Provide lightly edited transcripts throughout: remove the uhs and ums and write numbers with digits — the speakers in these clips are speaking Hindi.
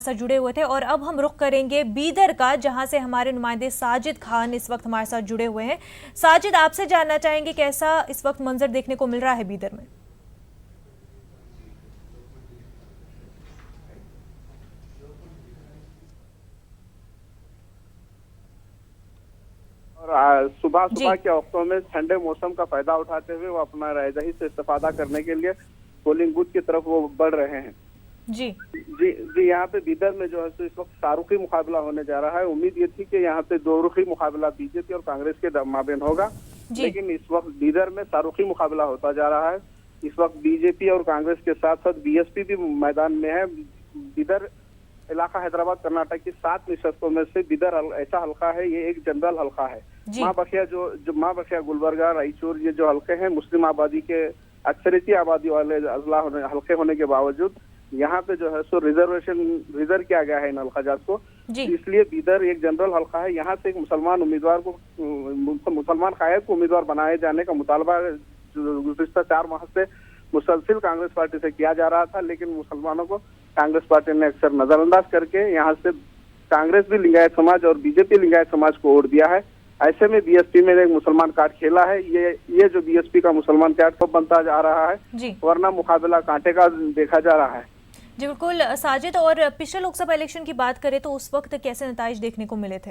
साथ जुड़े हुए थे। और अब हम रुख करेंगे बीदर का, जहां से हमारे नुमाइंदे साजिद खान इस वक्त हमारे साथ जुड़े हुए हैं। साजिद, आपसे जानना चाहेंगे कैसा इस वक्त मंजर देखने को मिल रहा है बीदर में? और सुबह जी सुबह के वक्तों में ठंडे मौसम का फायदा उठाते हुए वो अपना रायदही से इस्तेफादा करने के लिए पोलिंग बूथ की तरफ वो बढ़ रहे हैं। जी जी जी, यहाँ पे बीदर में जो है सो इस वक्त शाहरुखी मुकाबला होने जा रहा है। उम्मीद ये थी कि यहाँ पे दो रुखी मुकाबला बीजेपी और कांग्रेस के माबेन होगा, जी लेकिन इस वक्त बीदर में शाहरुखी मुकाबला होता जा रहा है। इस वक्त बीजेपी और कांग्रेस के साथ साथ बीएसपी भी मैदान में है। बीदर इलाका हैदराबाद कर्नाटक की 7 निशस्तों में से बीदर ऐसा हल्का है, ये एक जनरल हल्का है। जी माँ बखिया जो माँ बखिया, गुलबर्गा, रायचूर, ये जो हल्के हैं मुस्लिम आबादी के अक्सरियती आबादी वाले अजला हल्के होने के बावजूद यहाँ पे जो है सो रिजर्व किया गया है इन हल्काजात को। जी इसलिए बीदर एक जनरल हल्का है। यहाँ से एक मुसलमान उम्मीदवार को मुसलमान कायद को उम्मीदवार बनाए जाने का मुतालबा गुज़िश्ता 4 माह से मुसलसिल कांग्रेस पार्टी से किया जा रहा था, लेकिन मुसलमानों को कांग्रेस पार्टी ने अक्सर नजरअंदाज करके यहाँ से कांग्रेस भी लिंगायत समाज और बीजेपी लिंगायत समाज को वोट दिया है। ऐसे में बीएसपी में एक मुसलमान कार्ड खेला है। ये जो बीएसपी का मुसलमान कार्ड तो बनता जा रहा है, जी वरना मुकाबला कांटे का देखा जा रहा है। जी बिल्कुल साजिद, और पिछले लोकसभा इलेक्शन की बात करें तो उस वक्त कैसे नताइज देखने को मिले थे?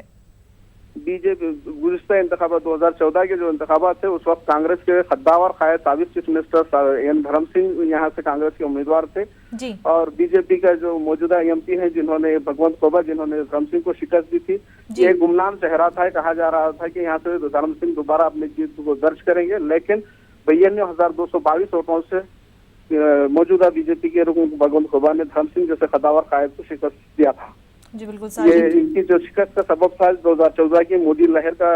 बीजेपी गुज़िश्ता इंतखाबात 2014 के जो इंतखाबात थे उस वक्त कांग्रेस के खद्दावर कायद साबिक चीफ मिनिस्टर एन धर्म सिंह यहाँ से कांग्रेस के उम्मीदवार थे, जी और बीजेपी का जो मौजूदा एमपी हैं जिन्होंने भगवंत कोबा, जिन्होंने धर्म सिंह को शिकस्त दी थी, ये गुमनाम चेहरा था। कहा जा रहा था कि यहाँ से धर्म सिंह दोबारा अपनी जीत को दर्ज करेंगे, लेकिन 92,222 वोटों से मौजूदा बीजेपी के रुकन भगवंत कोबा ने धर्म सिंह जैसे खद्दावर कायद को शिकस्त दिया था। जी बिल्कुल ये साजिद। इनकी जो शिकस्त का सबब था 2014 की मोदी लहर का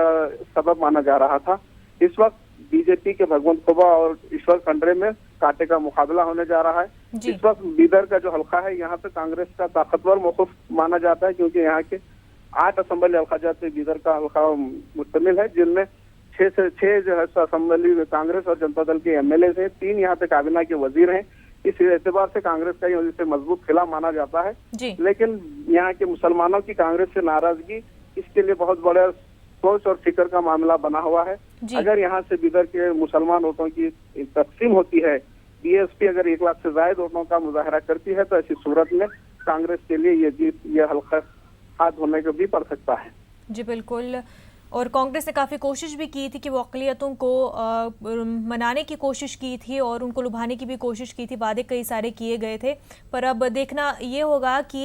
सबब माना जा रहा था। इस वक्त बीजेपी के भगवंत खोबा और ईश्वर खंडरे में कांटे का मुकाबला होने जा रहा है। जी इस वक्त बीदर का जो हल्का है यहाँ पे कांग्रेस का ताकतवर मौक़िफ़ माना जाता है, क्योंकि यहाँ के 8 असेंबली हल्काजात पे बीदर का हल्का मुश्तमिल है, जिनमें 6 जो है असेंबली कांग्रेस और जनता दल के एमएलए हैं, 3 यहाँ पे काबीना के वजीर हैं। इस एतबार से कांग्रेस का ये मजबूत खिला माना जाता है। जी लेकिन यहाँ के मुसलमानों की कांग्रेस से नाराजगी इसके लिए बहुत बड़ा सोच और फिक्र का मामला बना हुआ है। अगर यहाँ से बीदर के मुसलमान वोटों की तकसीम होती है, बीएसपी अगर 1 लाख से ज्यादा वोटों का मुजाहरा करती है, तो ऐसी सूरत में कांग्रेस के लिए ये जीत, ये हल्का हाथ होने को भी पड़ सकता है। जी बिल्कुल। और कांग्रेस ने काफ़ी कोशिश भी की थी कि वो अक़लियतों को मनाने की कोशिश की थी और उनको लुभाने की भी कोशिश की थी, वादे कई सारे किए गए थे। पर अब देखना ये होगा कि